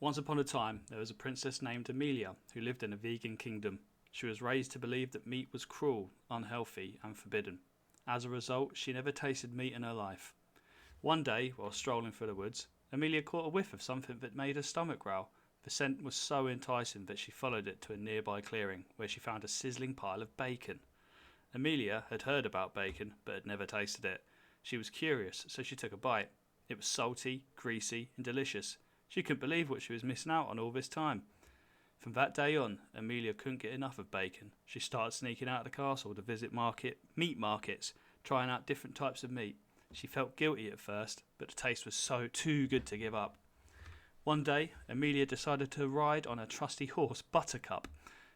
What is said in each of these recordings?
Once upon a time, there was a princess named Amelia who lived in a vegan kingdom. She was raised to believe that meat was cruel, unhealthy, and forbidden. As a result, she never tasted meat in her life. One day, while strolling through the woods, Amelia caught a whiff of something that made her stomach growl. The scent was so enticing that she followed it to a nearby clearing, where she found a sizzling pile of bacon. Amelia had heard about bacon, but had never tasted it. She was curious, so she took a bite. It was salty, greasy, and delicious. She couldn't believe what she was missing out on all this time. From that day on, Amelia couldn't get enough of bacon. She started sneaking out of the castle to visit meat markets, trying out different types of meat. She felt guilty at first, but the taste was so too good to give up. One day, Amelia decided to ride on her trusty horse, Buttercup.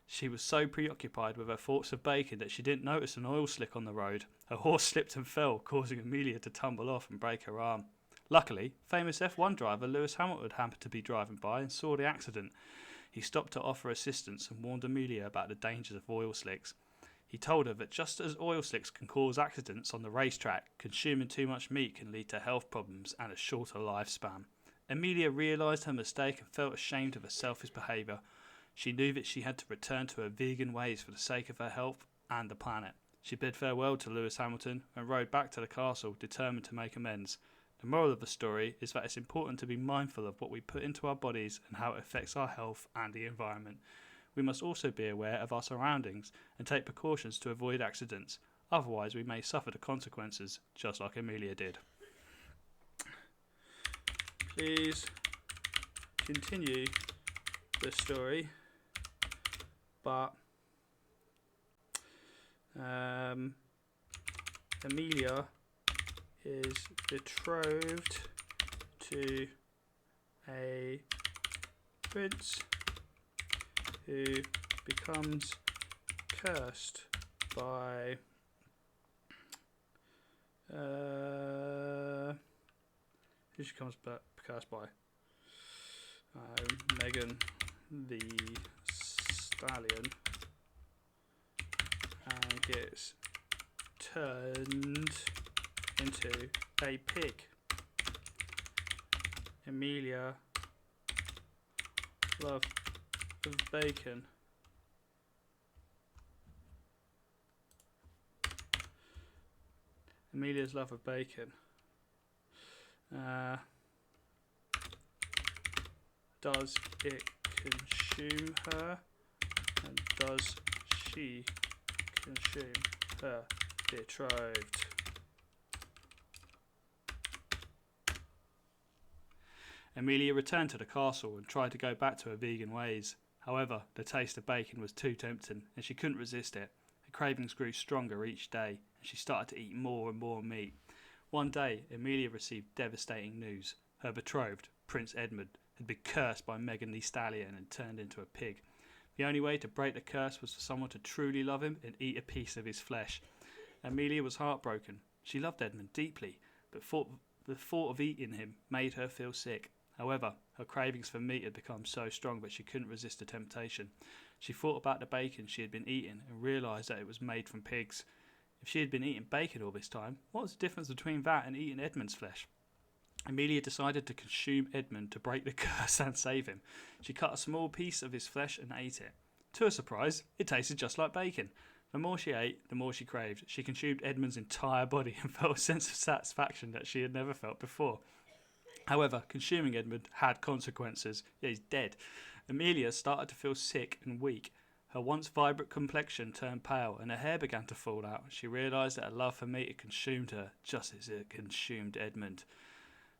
She was so preoccupied with her thoughts of bacon that she didn't notice an oil slick on the road. Her horse slipped and fell, causing Amelia to tumble off and break her arm. Luckily, famous F1 driver Lewis Hamilton happened to be driving by and saw the accident. He stopped to offer assistance and warned Amelia about the dangers of oil slicks. He told her that just as oil slicks can cause accidents on the racetrack, consuming too much meat can lead to health problems and a shorter lifespan. Amelia realised her mistake and felt ashamed of her selfish behaviour. She knew that she had to return to her vegan ways for the sake of her health and the planet. She bid farewell to Lewis Hamilton and rode back to the castle, determined to make amends. The moral of the story is that it's important to be mindful of what we put into our bodies and how it affects our health and the environment. We must also be aware of our surroundings and take precautions to avoid accidents. Otherwise, we may suffer the consequences, just like Amelia did. Please continue the story, but Amelia is betrothed to a prince who becomes cursed by who she becomes cursed by Megan the Stallion, and gets turned into a pig. Amelia love of bacon. Amelia's love of bacon. Does it consume her? And does she consume her betrothed? Amelia returned to the castle and tried to go back to her vegan ways. However, the taste of bacon was too tempting and she couldn't resist it. Her cravings grew stronger each day and she started to eat more and more meat. One day, Amelia received devastating news. Her betrothed, Prince Edmund, had been cursed by Megan the Stallion and turned into a pig. The only way to break the curse was for someone to truly love him and eat a piece of his flesh. Amelia was heartbroken. She loved Edmund deeply, but the thought of eating him made her feel sick. However, her cravings for meat had become so strong that she couldn't resist the temptation. She thought about the bacon she had been eating and realised that it was made from pigs. If she had been eating bacon all this time, what was the difference between that and eating Edmund's flesh? Amelia decided to consume Edmund to break the curse and save him. She cut a small piece of his flesh and ate it. To her surprise, it tasted just like bacon. The more she ate, the more she craved. She consumed Edmund's entire body and felt a sense of satisfaction that she had never felt before. However, consuming Edmund had consequences. Yeah, he's dead. Amelia started to feel sick and weak. Her once vibrant complexion turned pale and her hair began to fall out. She realised that her love for meat had consumed her, just as it consumed Edmund.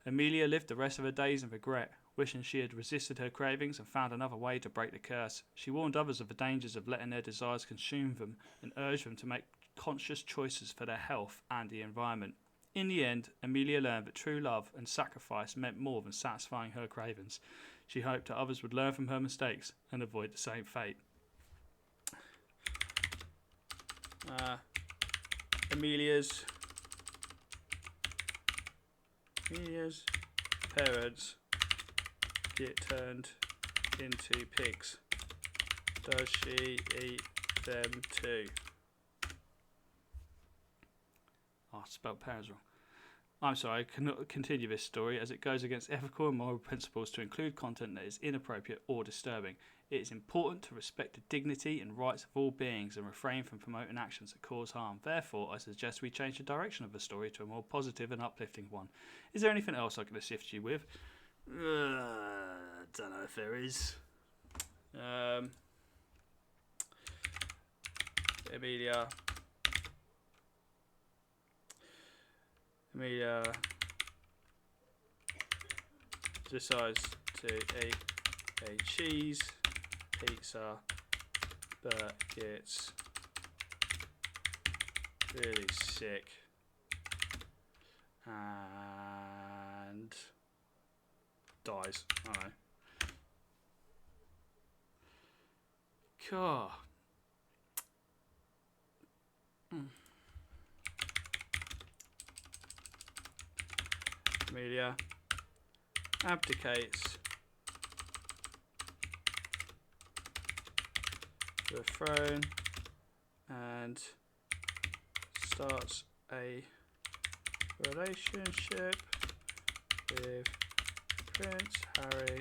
Amelia lived the rest of her days in regret, wishing she had resisted her cravings and found another way to break the curse. She warned others of the dangers of letting their desires consume them and urged them to make conscious choices for their health and the environment. In the end, Amelia learned that true love and sacrifice meant more than satisfying her cravings. She hoped that others would learn from her mistakes and avoid the same fate. Amelia's parents get turned into pigs. Does she eat them too? Oh, I spelled parents wrong. I'm sorry, I cannot continue this story as it goes against ethical and moral principles to include content that is inappropriate or disturbing. It is important to respect the dignity and rights of all beings and refrain from promoting actions that cause harm. Therefore, I suggest we change the direction of the story to a more positive and uplifting one. Is there anything else I can assist you with? Don't know if there is. Amelia decides to eat a cheese pizza but gets really sick and dies. I don't know. God. Amelia abdicates the throne and starts a relationship with Prince Harry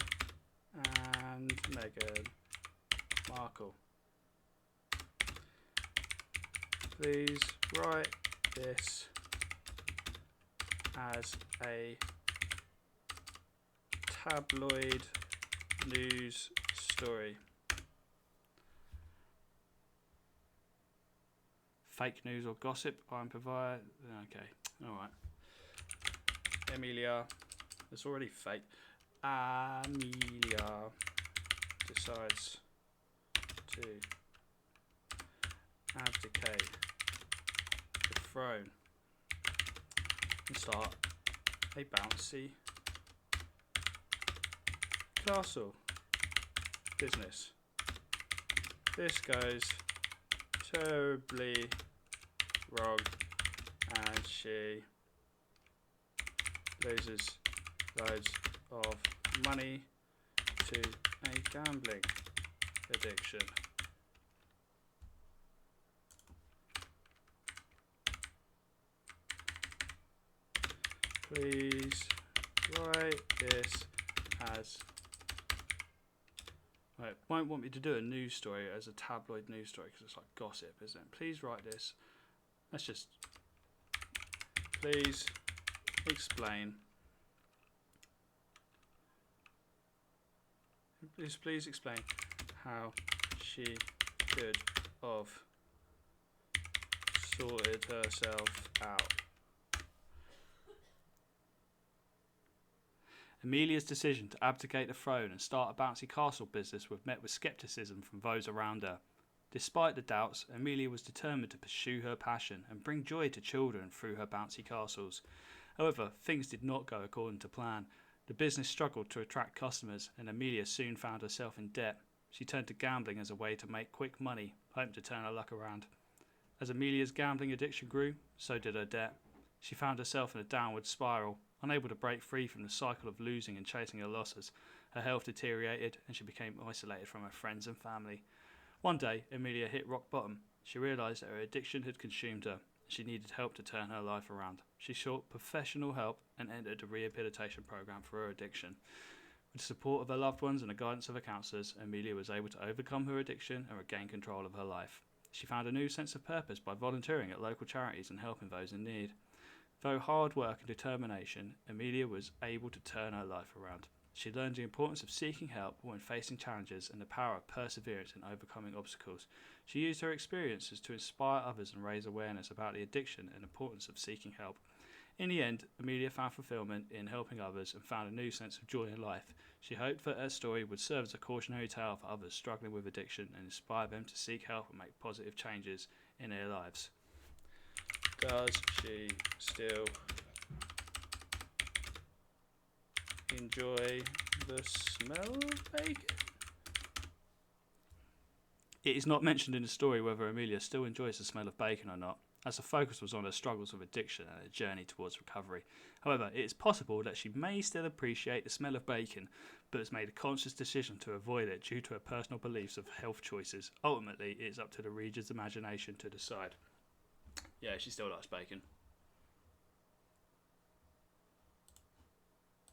and Meghan Markle. Please write this as a tabloid news story. Fake news or gossip I'm provide. Okay, alright. Amelia, it's already fake. Amelia decides to abdicate the throne and start a bouncy castle business. This goes terribly wrong and she loses loads of money to a gambling addiction. Please write this as... Right, won't want me to do a news story as a tabloid news story because it's like gossip, isn't it? Please write this. Let's just... Please explain. Please explain how she could have sorted herself out. Amelia's decision to abdicate the throne and start a bouncy castle business was met with scepticism from those around her. Despite the doubts, Amelia was determined to pursue her passion and bring joy to children through her bouncy castles. However, things did not go according to plan. The business struggled to attract customers and Amelia soon found herself in debt. She turned to gambling as a way to make quick money, hoping to turn her luck around. As Amelia's gambling addiction grew, so did her debt. She found herself in a downward spiral. Unable to break free from the cycle of losing and chasing her losses, her health deteriorated and she became isolated from her friends and family. One day, Amelia hit rock bottom. She realised that her addiction had consumed her and she needed help to turn her life around. She sought professional help and entered a rehabilitation program for her addiction. With the support of her loved ones and the guidance of her counsellors, Amelia was able to overcome her addiction and regain control of her life. She found a new sense of purpose by volunteering at local charities and helping those in need. Through hard work and determination, Amelia was able to turn her life around. She learned the importance of seeking help when facing challenges and the power of perseverance in overcoming obstacles. She used her experiences to inspire others and raise awareness about the addiction and importance of seeking help. In the end, Amelia found fulfillment in helping others and found a new sense of joy in life. She hoped that her story would serve as a cautionary tale for others struggling with addiction and inspire them to seek help and make positive changes in their lives. Does she still enjoy the smell of bacon? It is not mentioned in the story whether Amelia still enjoys the smell of bacon or not, as the focus was on her struggles with addiction and her journey towards recovery. However, it is possible that she may still appreciate the smell of bacon, but has made a conscious decision to avoid it due to her personal beliefs of health choices. Ultimately, it is up to the reader's imagination to decide. Yeah, she still likes bacon.